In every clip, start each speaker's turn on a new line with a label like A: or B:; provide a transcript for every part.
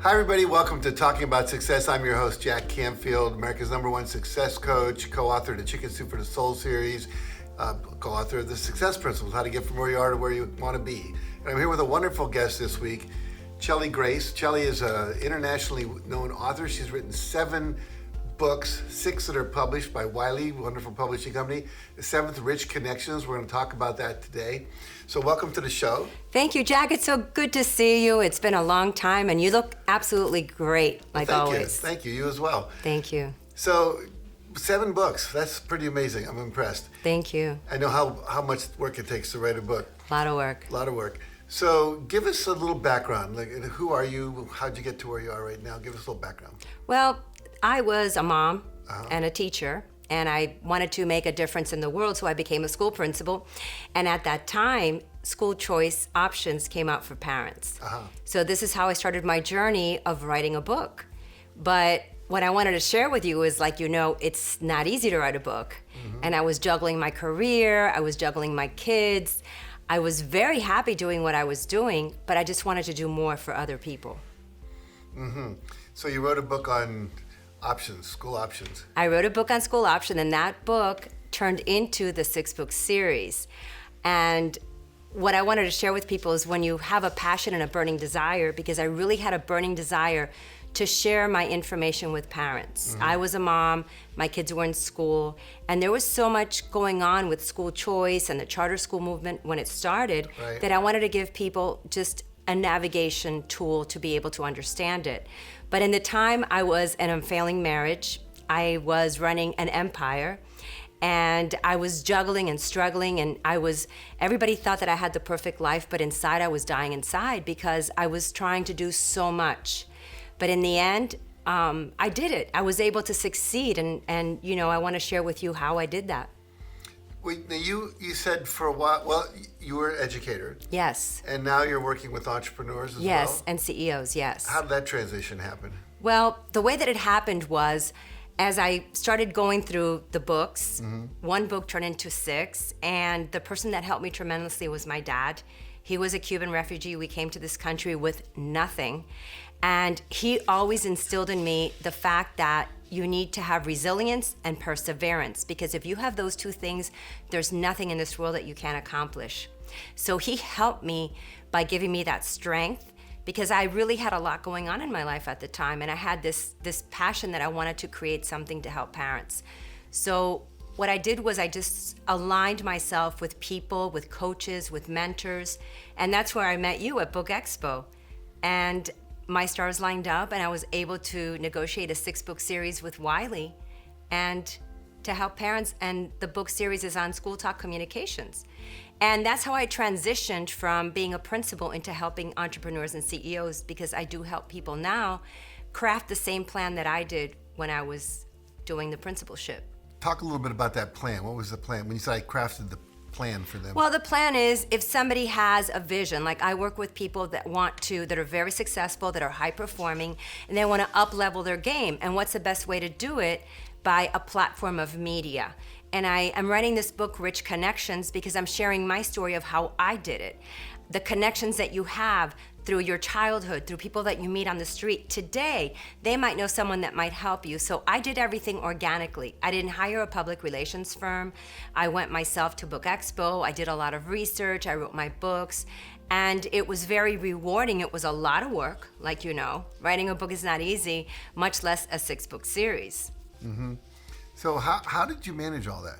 A: Hi, everybody. Welcome to Talking About Success. I'm your host, Jack Canfield, America's #1 success coach, co-author of the Chicken Soup for the Soul series, co-author of the Success Principles, how to get from where you are to where you want to be. And I'm here with a wonderful guest this week, Cheli Grace. Cheli is an internationally known author. She's written 7 books, 6 that are published by Wiley, wonderful publishing company. The 7th, Rich Connections. We're going to talk about that today. So welcome to the show.
B: Thank you, Jack. It's so good to see you. It's been a long time, and you look absolutely great, like always.
A: Thank you. You as well.
B: Thank you.
A: So 7 books. That's pretty amazing. I'm impressed.
B: Thank you.
A: I know how much work it takes to write a book.
B: A lot of work.
A: A lot of work. So give us a little background. Like, who are you? How'd you get to where you are right now? Give us a little background.
B: Well, I was a mom and a teacher, and I wanted to make a difference in the world, so I became a school principal. And at that time, school choice options came out for parents. So this is how I started my journey of writing a book. But what I wanted to share with you is, like, it's not easy to write a book. And I was juggling my career, I was juggling my kids. I was very happy doing what I was doing, but I just wanted to do more for other people.
A: So you wrote a book on options, school options.
B: I wrote a book on school option, and that book turned into the 6-book series. And what I wanted to share with people is, when you have a passion and a burning desire, because I really had a burning desire to share my information with parents. I was a mom, my kids were in school, and there was so much going on with school choice and the charter school movement when it started, that I wanted to give people just a navigation tool to be able to understand it. But in the time I was in a failing marriage, I was running an empire, and I was juggling and struggling, and everybody thought that I had the perfect life, but inside I was dying inside because I was trying to do so much. But in the end, I did it. I was able to succeed, and I want to share with you how I did that.
A: Wait, now you said for a while, well, you were an educator.
B: Yes.
A: And now you're working with entrepreneurs as well?
B: Yes, and CEOs, yes.
A: How did that transition happen?
B: Well, the way that it happened was, as I started going through the books, one book turned into 6, and the person that helped me tremendously was my dad. He was a Cuban refugee. We came to this country with nothing. And he always instilled in me the fact that you need to have resilience and perseverance, because if you have those 2 things, there's nothing in this world that you can't accomplish. So he helped me by giving me that strength, because I really had a lot going on in my life at the time, and I had this passion that I wanted to create something to help parents. So what I did was I just aligned myself with people, with coaches, with mentors, and that's where I met you at Book Expo. And my stars lined up, and I was able to negotiate a 6-book series with Wiley and to help parents, and the book series is on school talk communications. And that's how I transitioned from being a principal into helping entrepreneurs and CEOs, because I do help people now craft the same plan that I did when I was doing the principalship.
A: Talk a little bit about that plan. What was the plan? When you said I crafted the plan for them.
B: Well, the plan is, if somebody has a vision, like I work with people that that are very successful, that are high performing, and they want to up level their game. And what's the best way to do it? By a platform of media. And I am writing this book, Rich Connections, because I'm sharing my story of how I did it. The connections that you have through your childhood, through people that you meet on the street. Today, they might know someone that might help you. So I did everything organically. I didn't hire a public relations firm. I went myself to Book Expo. I did a lot of research. I wrote my books. And it was very rewarding. It was a lot of work, like you know. Writing a book is not easy, much less a 6-book series.
A: So how did you manage all that?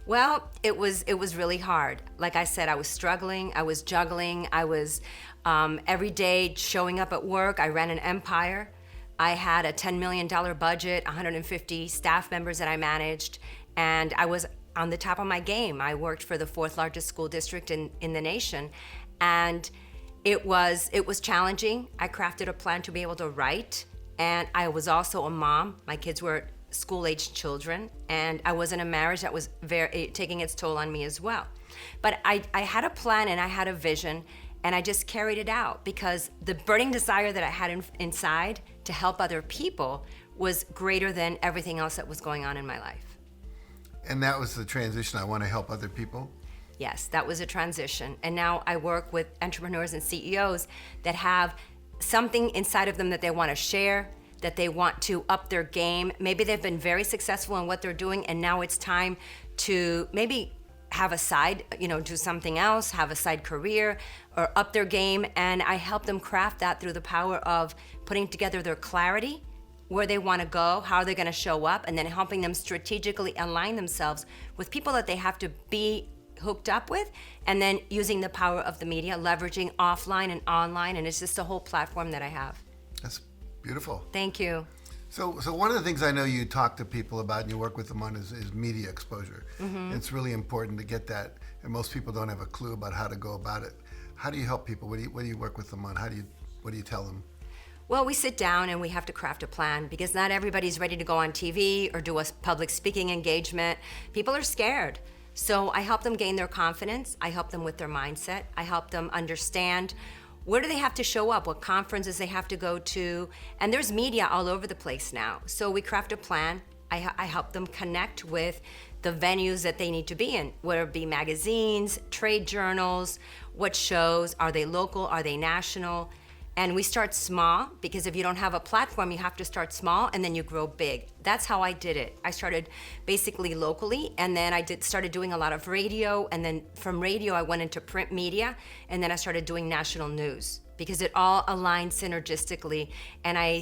B: Well, it was really hard. Like I said, I was struggling, I was juggling, I was every day showing up at work. I ran an empire. I had a $10 million budget, 150 staff members that I managed, and I was on the top of my game. I worked for the 4th largest school district in the nation, and it was challenging. I crafted a plan to be able to write, and I was also a mom. My kids were school-aged children, and I was in a marriage that was taking its toll on me as well. But I had a plan and I had a vision, and I just carried it out because the burning desire that I had inside to help other people was greater than everything else that was going on in my life.
A: And that was the transition. I want to help other people.
B: Yes, that was a transition. And now I work with entrepreneurs and CEOs that have something inside of them that they want to share, that they want to up their game. Maybe they've been very successful in what they're doing, and now it's time to maybe have a side, do something else, have a side career, or up their game. And I help them craft that through the power of putting together their clarity, where they want to go, how they're going to show up, and then helping them strategically align themselves with people that they have to be hooked up with, and then using the power of the media, leveraging offline and online. And it's just a whole platform that I have.
A: That's beautiful.
B: Thank you.
A: So one of the things I know you talk to people about and you work with them on is media exposure. Mm-hmm. It's really important to get that, and most people don't have a clue about how to go about it. How do you help people? What do you work with them on? What do you tell them?
B: Well, we sit down and we have to craft a plan, because not everybody's ready to go on TV or do a public speaking engagement. People are scared. So I help them gain their confidence. I help them with their mindset. I help them understand where do they have to show up, what conferences they have to go to. And there's media all over the place now. So we craft a plan. I help them connect with the venues that they need to be in, whether it be magazines, trade journals, what shows, are they local, are they national? And we start small, because if you don't have a platform, you have to start small and then you grow big. That's how I did it. I started basically locally, and then I started doing a lot of radio, and then from radio I went into print media, and then I started doing national news, because it all aligned synergistically. And I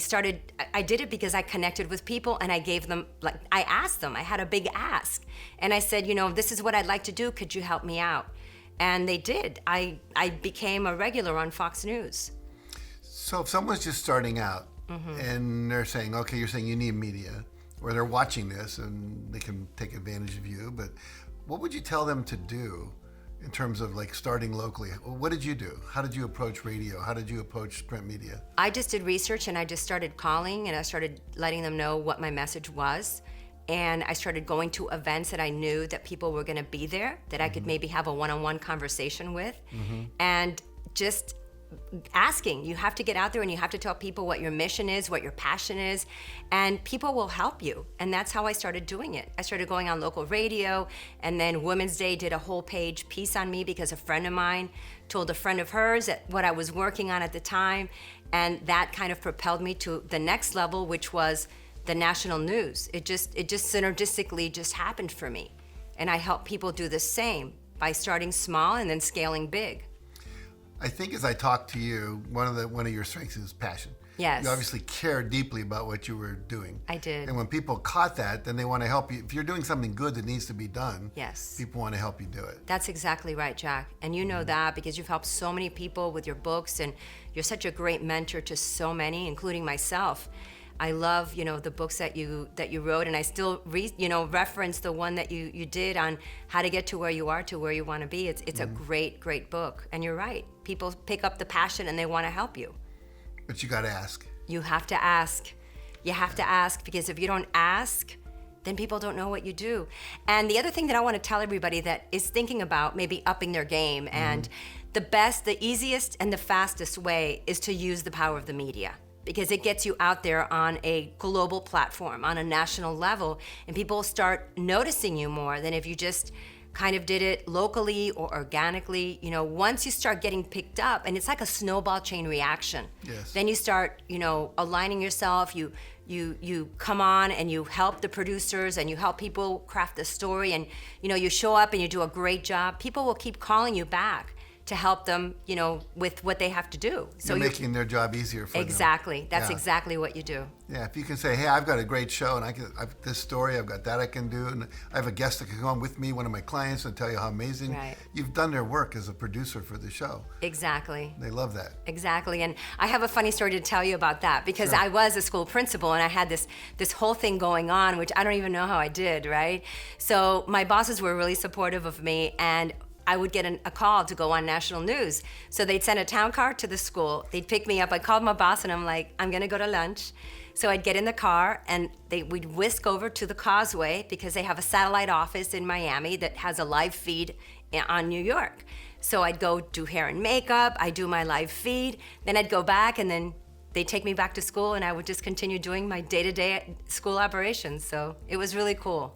B: did it because I connected with people, and I gave them, I asked them, I had a big ask. And I said, this is what I'd like to do, could you help me out? And they did. I became a regular on Fox News.
A: So if someone's just starting out, mm-hmm. and they're saying, okay, you're saying you need media, or they're watching this and they can take advantage of you, but what would you tell them to do in terms of starting locally? What did you do? How did you approach radio? How did you approach print media?
B: I just did research, and I just started calling, and I started letting them know what my message was. And I started going to events that I knew that people were gonna be there, that I could mm-hmm. maybe have a one-on-one conversation with. Mm-hmm. And just asking. You have to get out there and you have to tell people what your mission is, what your passion is, and people will help you. And that's how I started doing it. I started going on local radio, and then Women's Day did a whole page piece on me, because a friend of mine told a friend of hers that what I was working on at the time, and that kind of propelled me to the next level, which was the national news. It just synergistically just happened for me. And I help people do the same by starting small and then scaling big.
A: I think as I talk to you, one of your strengths is passion.
B: Yes.
A: You obviously care deeply about what you were doing.
B: I did.
A: And when people caught that, then they want to help you. If you're doing something good that needs to be done,
B: yes,
A: people want to help you do it.
B: That's exactly right, Jack. And you know that because you've helped so many people with your books, and you're such a great mentor to so many, including myself. I love, the books that you wrote, and I still reference the one that you did on how to get to where you are, to where you want to be. It's a great, great book. And you're right. People pick up the passion and they want to help you.
A: But you got to ask.
B: You have to ask. You have to ask, because if you don't ask, then people don't know what you do. And the other thing that I want to tell everybody that is thinking about maybe upping their game, and the easiest and the fastest way is to use the power of the media, because it gets you out there on a global platform, on a national level, and people start noticing you more than if you just kind of did it locally or organically. Once you start getting picked up, and it's like a snowball chain reaction.
A: Yes.
B: Then you start, aligning yourself, you come on and you help the producers and you help people craft the story, and you show up and you do a great job. People will keep calling you back to help them, with what they have to do.
A: So you're making their job easier for them.
B: Exactly. That's exactly what you do.
A: Yeah, if you can say, hey, I've got a great show, and I've this story, I've got that I can do, and I have a guest that can come with me, one of my clients, and tell you how amazing.
B: Right.
A: You've done their work as a producer for the show.
B: Exactly.
A: They love that.
B: Exactly. And I have a funny story to tell you about that, because I was a school principal, and I had this whole thing going on, which I don't even know how I did, right? So my bosses were really supportive of me, and I would get a call to go on national news. So they'd send a town car to the school. They'd pick me up. I called my boss and I'm like, I'm gonna go to lunch. So I'd get in the car and we'd whisk over to the Causeway, because they have a satellite office in Miami that has a live feed on New York. So I'd go do hair and makeup, I'd do my live feed, then I'd go back, and then they'd take me back to school, and I would just continue doing my day-to-day school operations. So it was really cool.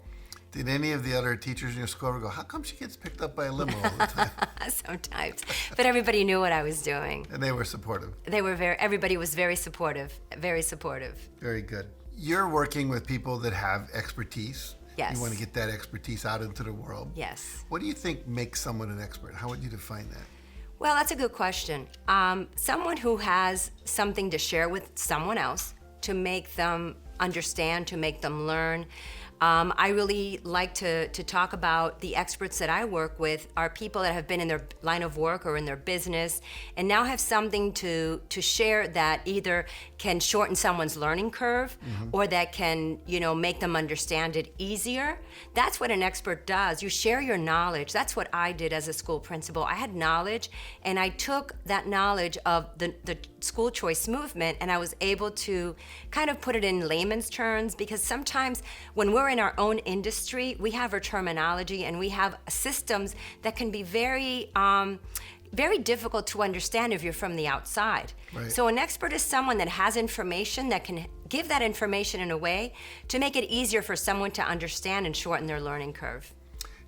A: Did any of the other teachers in your school ever go, how come she gets picked up by a limo all the time?
B: Sometimes. But everybody knew what I was doing.
A: And they were supportive.
B: Everybody was very supportive, very supportive.
A: Very good. You're working with people that have expertise.
B: Yes.
A: You want to get that expertise out into the world.
B: Yes.
A: What do you think makes someone an expert? How would you define that?
B: Well, that's a good question. Someone who has something to share with someone else to make them understand, to make them learn. I really like to talk about the experts that I work with are people that have been in their line of work or in their business and now have something to share that either can shorten someone's learning curve or that can, make them understand it easier. That's what an expert does. You share your knowledge. That's what I did as a school principal. I had knowledge and I took that knowledge of the school choice movement and I was able to kind of put it in layman's terms because sometimes when we're in our own industry, we have our terminology and we have systems that can be very, very difficult to understand if you're from the outside.
A: Right.
B: So an expert is someone that has information that can give that information in a way to make it easier for someone to understand and shorten their learning curve.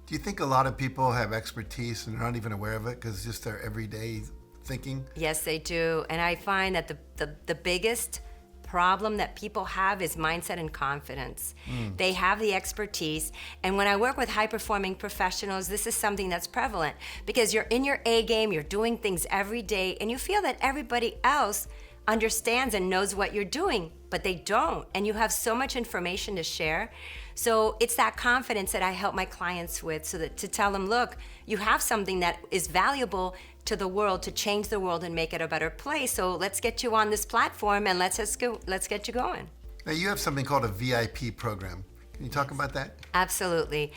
A: Do you think a lot of people have expertise and they're not even aware of it because it's just their everyday thinking?
B: Yes, they do. And I find that the biggest problem that people have is mindset and confidence. They have the expertise. And when I work with high-performing professionals, this is something that's prevalent because you're in your A game, you're doing things every day, and you feel that everybody else understands and knows what you're doing, but they don't. And you have so much information to share. So it's that confidence that I help my clients with so that to tell them, look, you have something that is valuable to the world to change the world and make it a better place. So let's get you on this platform and let's get you going.
A: Now you have something called a VIP program. Can you talk about that?
B: Absolutely.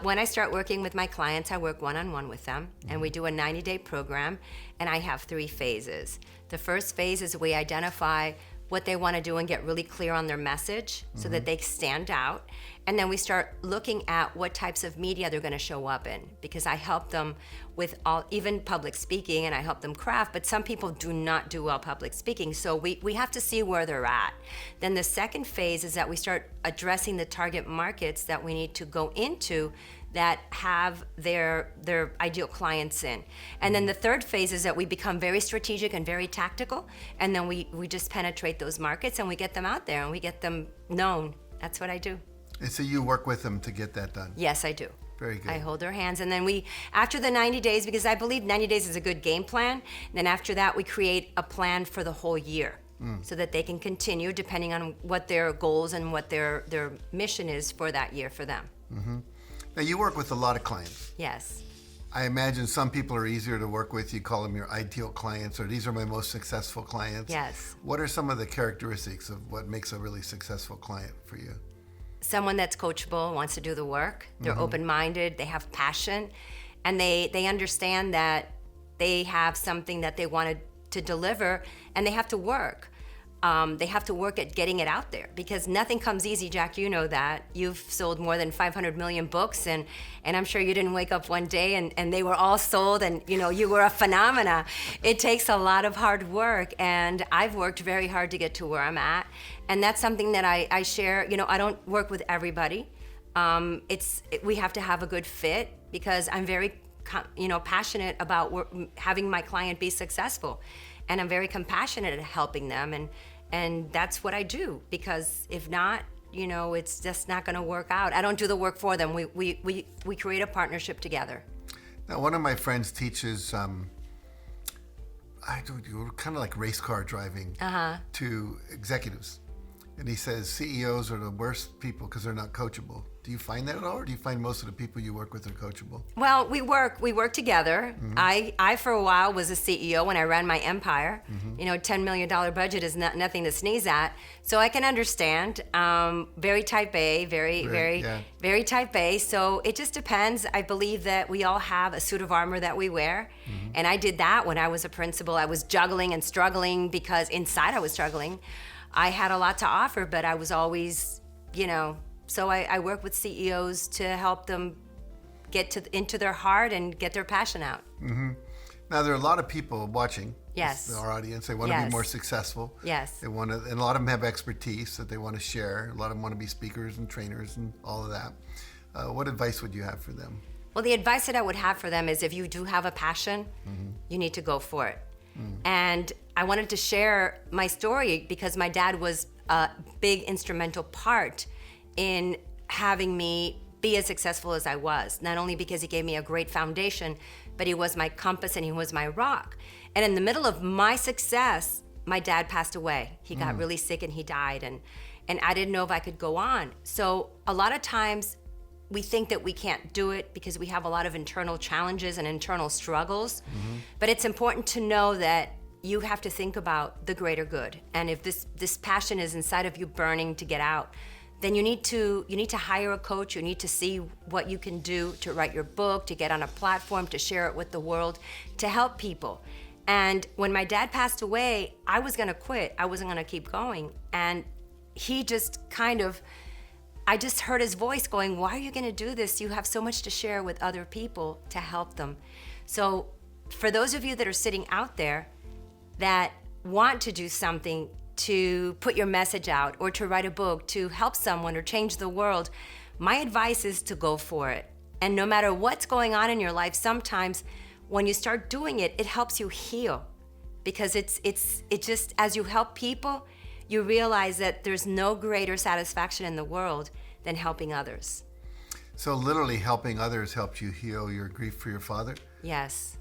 B: When I start working with my clients, I work one-on-one with them, and we do a 90-day program, and I have 3 phases. The first phase is we identify what they want to do and get really clear on their message so that they stand out. And then we start looking at what types of media they're going to show up in because I help them with even public speaking and I help them craft, but some people do not do well public speaking. So we have to see where they're at. Then the second phase is that we start addressing the target markets that we need to go into that have their ideal clients in. And then the third phase is that we become very strategic and very tactical, and then we just penetrate those markets and we get them out there and we get them known. That's what I do.
A: And so you work with them to get that done?
B: Yes, I do.
A: Very good.
B: I hold their hands, and then after the 90 days, because I believe 90 days is a good game plan, then after that we create a plan for the whole year so that they can continue depending on what their goals and what their mission is for that year for them.
A: Now you work with a lot of clients.
B: Yes.
A: I imagine some people are easier to work with. You call them your ideal clients, or these are my most successful clients.
B: Yes.
A: What are some of the characteristics of what makes a really successful client for you?
B: Someone that's coachable, wants to do the work. They're open-minded, they have passion, and they understand that they have something that they wanted to deliver, and they have to work. They have to work at getting it out there because nothing comes easy, Jack. You know that. You've sold more than 500 million books, and I'm sure you didn't wake up one day and they were all sold and, you were a phenomena. It takes a lot of hard work, and I've worked very hard to get to where I'm at, and that's something that I share. I don't work with everybody. We have to have a good fit because I'm very, passionate about having my client be successful. And I'm very compassionate at helping them, and that's what I do. Because if not, it's just not going to work out. I don't do the work for them. We create a partnership together.
A: Now, one of my friends teaches, I do kind of like race car driving to executives, and he says CEOs are the worst people because they're not coachable. Do you find that at all, or do you find most of the people you work with are coachable?
B: Well, we work together. I for a while was a CEO when I ran my empire. $10 million budget is nothing to sneeze at. So I can understand. Very type A, very type A. So it just depends. I believe that we all have a suit of armor that we wear. And I did that when I was a principal. I was juggling and struggling because inside I was struggling. I had a lot to offer, but I was always, so I work with CEOs to help them get into their heart and get their passion out.
A: Now, there are a lot of people watching.
B: Yes.
A: Our audience. They want to be more successful.
B: Yes.
A: They want to, and a lot of them have expertise that they want to share. A lot of them want to be speakers and trainers and all of that. What advice would you have for them?
B: Well, the advice that I would have for them is if you do have a passion, you need to go for it. And I wanted to share my story because my dad was a big instrumental part in having me be as successful as I was. Not only because he gave me a great foundation, but he was my compass and he was my rock. And in the middle of my success, my dad passed away. He got really sick and he died. And I didn't know if I could go on. So a lot of times we think that we can't do it because we have a lot of internal challenges and internal struggles. But it's important to know that you have to think about the greater good. And if this passion is inside of you burning to get out, then you need to hire a coach. You need to see what you can do to write your book, to get on a platform, to share it with the world, to help people. And when my dad passed away, I was gonna quit. I wasn't gonna keep going. And he just I just heard his voice going, why are you gonna do this? You have so much to share with other people to help them. So for those of you that are sitting out there that want to do something to put your message out or to write a book, to help someone or change the world, my advice is to go for it. And no matter what's going on in your life, sometimes when you start doing it, it helps you heal. Because it just, as you help people, you realize that there's no greater satisfaction in the world than helping others.
A: So literally helping others helped you heal your grief for your father?
B: Yes.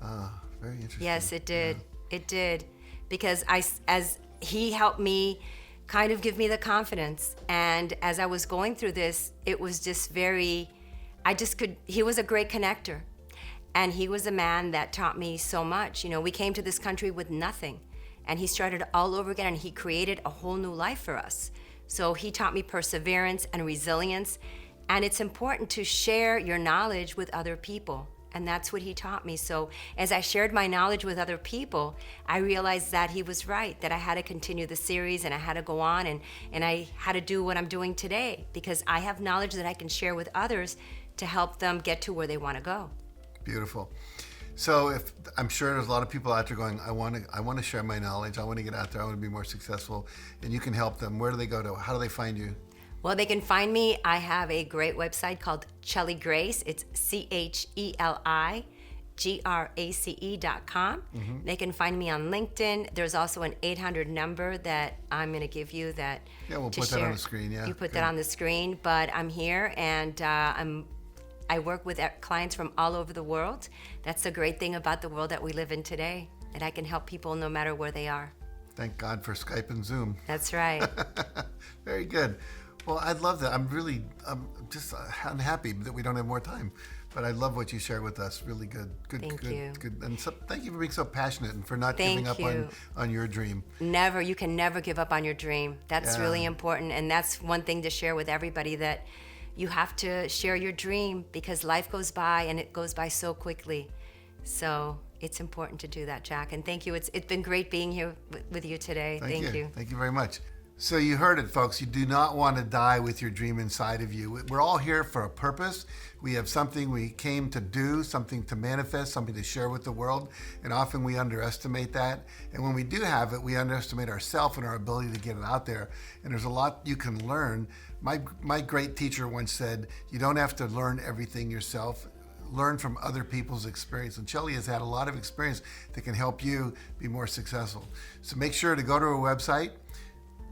A: Very interesting.
B: Yes, it did.
A: Yeah.
B: It did. Because as he helped me kind of give me the confidence. And as I was going through this, it was just he was a great connector. And he was a man that taught me so much. You know, we came to this country with nothing. And he started all over again and he created a whole new life for us. So he taught me perseverance and resilience. And it's important to share your knowledge with other people. And that's what he taught me. So as I shared my knowledge with other people, I realized that he was right, that I had to continue the series and I had to go on and I had to do what I'm doing today because I have knowledge that I can share with others to help them get to where they want to go.
A: Beautiful. So I'm sure there's a lot of people out there going, I want to share my knowledge. I want to get out there. I want to be more successful. And you can help them. Where do they go to? How do they find you?
B: Well, they can find me. I have a great website called Cheli Grace. It's CHELIGRACE.com. They can find me on LinkedIn. There's also an 800 number that I'm going to give you that.
A: Yeah, we'll put that on the screen. Yeah,
B: you put that on the screen. But I'm here and I work with clients from all over the world. That's the great thing about the world that we live in today, that I can help people no matter where they are.
A: Thank God for Skype and Zoom.
B: That's right.
A: Very good. Well, I'd love that. I'm just unhappy that we don't have more time, but I love what you shared with us. Really good.
B: Thank you.
A: Good. And so, thank you for being so passionate and for not giving up on your dream.
B: Never. You can never give up on your dream. That's really important. And that's one thing to share with everybody, that you have to share your dream because life goes by and it goes by so quickly. So it's important to do that, Jack. And thank you. It's been great being here with you today. Thank you.
A: Thank you very much. So you heard it, folks. You do not want to die with your dream inside of you. We're all here for a purpose. We have something we came to do, something to manifest, something to share with the world. And often we underestimate that. And when we do have it, we underestimate ourselves and our ability to get it out there. And there's a lot you can learn. My great teacher once said, you don't have to learn everything yourself. Learn from other people's experience. And Cheli has had a lot of experience that can help you be more successful. So make sure to go to her website,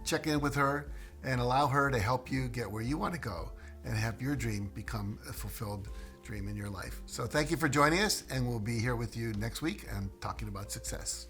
A: check in with her, and allow her to help you get where you want to go and have your dream become a fulfilled dream in your life. So thank you for joining us, and we'll be here with you next week and talking about success.